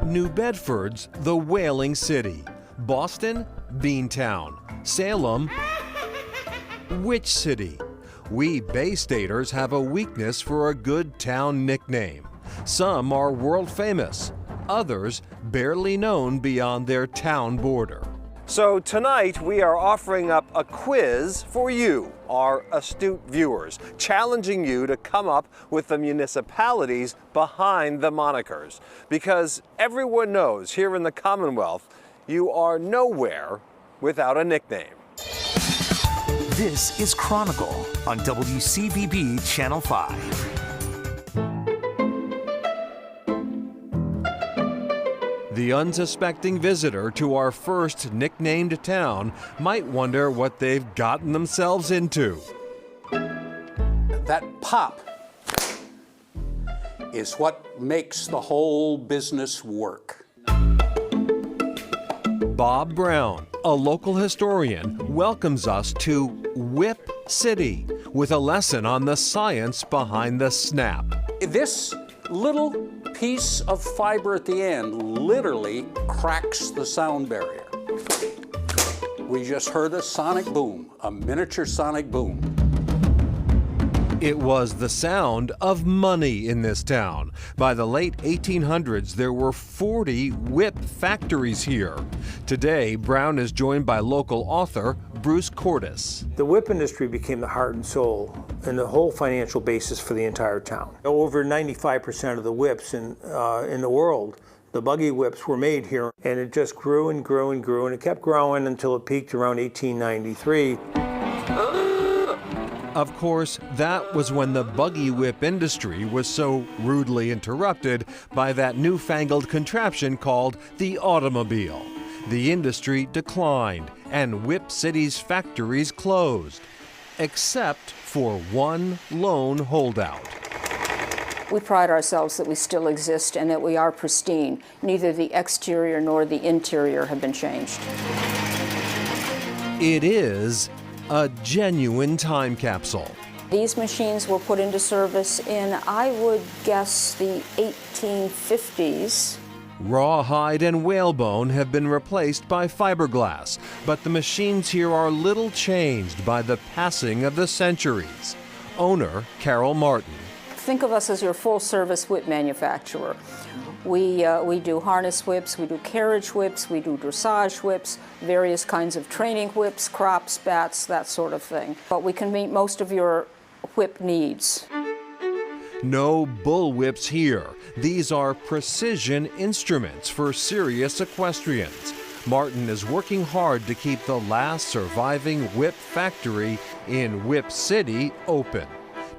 New Bedford's the Whaling City. Boston, Beantown. Salem, Witch City. We Bay Staters have a weakness for a good town nickname. Some are world famous, others barely known beyond their town border. So tonight we are offering up a quiz for you, our astute viewers, challenging you to come up with the municipalities behind the monikers. Because everyone knows here in the Commonwealth, you are nowhere without a nickname. This is Chronicle on WCVB Channel 5. The unsuspecting visitor to our first nicknamed town might wonder what they've gotten themselves into. That pop is what makes the whole business work. Bob Brown, a local historian, welcomes us to Whip City with a lesson on the science behind the snap. This little piece of fiber at the end literally cracks the sound barrier. We just heard a sonic boom, a miniature sonic boom. It was the sound of money in this town. By the late 1800s, there were 40 whip factories here. Today, Brown is joined by local author Bruce Cordes. The whip industry became the heart and soul and the whole financial basis for the entire town. Over 95% of the whips in the world, the buggy whips, were made here, and it just grew and grew and grew, and it kept growing until it peaked around 1893. Of course, that was when the buggy whip industry was so rudely interrupted by that newfangled contraption called the automobile. The industry declined, and Whip City's factories closed, except for one lone holdout. We pride ourselves that we still exist and that we are pristine. Neither the exterior nor the interior have been changed. It is a genuine time capsule. These machines were put into service in, I would guess, the 1850s. Rawhide and whalebone have been replaced by fiberglass, but the machines here are little changed by the passing of the centuries. Owner Carol Martin. Think of us as your full-service whip manufacturer. We do harness whips, we do carriage whips, we do dressage whips, various kinds of training whips, crops, bats, that sort of thing. But we can meet most of your whip needs. No bull whips here. These are precision instruments for serious equestrians. Martin is working hard to keep the last surviving whip factory in Whip City open.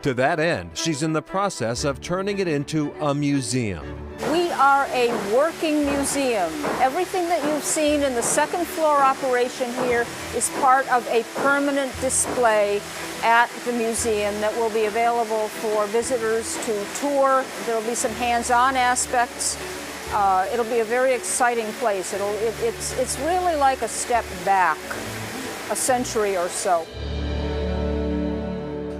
To that end, she's in the process of turning it into a museum. We are a working museum. Everything that you've seen in the second floor operation here is part of a permanent display at the museum that will be available for visitors to tour. There will be some hands-on aspects. It'll be a very exciting place. It's really like a step back, a century or so.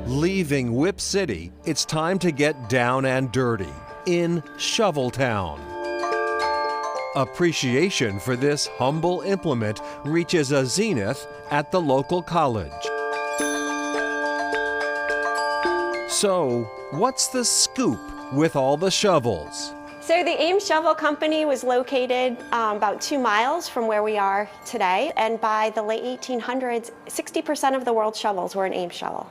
Leaving Whip City, it's time to get down and dirty in Shoveltown. Appreciation for this humble implement reaches a zenith at the local college. So, what's the scoop with all the shovels? So the Ames Shovel Company was located about 2 miles from where we are today, and by the late 1800s, 60% of the world's shovels were an Ames shovel.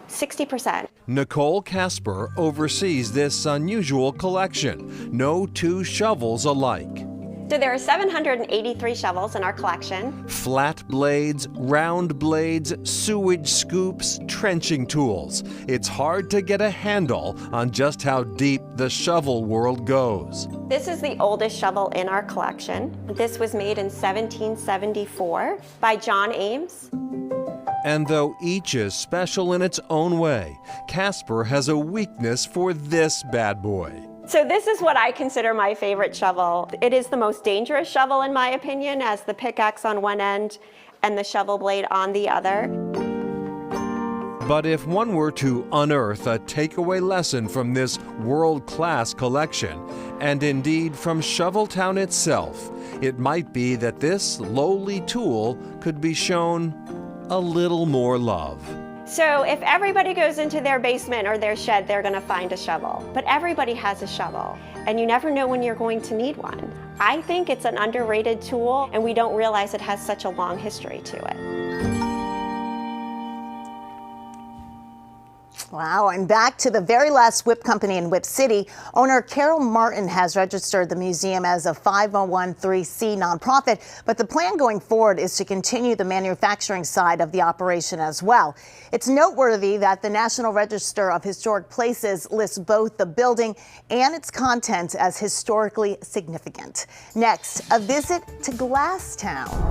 60%. Nicole Casper oversees this unusual collection. No two shovels alike. So there are 783 shovels in our collection. Flat blades, round blades, sewage scoops, trenching tools. It's hard to get a handle on just how deep the shovel world goes. This is the oldest shovel in our collection. This was made in 1774 by John Ames. And though each is special in its own way, Casper has a weakness for this bad boy. So this is what I consider my favorite shovel. It is the most dangerous shovel in my opinion, as the pickaxe on one end and the shovel blade on the other. But if one were to unearth a takeaway lesson from this world-class collection, and indeed from Shoveltown itself, it might be that this lowly tool could be shown a little more love. So if everybody goes into their basement or their shed, they're going to find a shovel. But everybody has a shovel, and you never know when you're going to need one. I think it's an underrated tool, and we don't realize it has such a long history to it. Wow, and back to the very last whip company in Whip City. Owner Carol Martin has registered the museum as a 501(c) nonprofit, but the plan going forward is to continue the manufacturing side of the operation as well. It's noteworthy that the National Register of Historic Places lists both the building and its contents as historically significant. Next, a visit to Glasstown.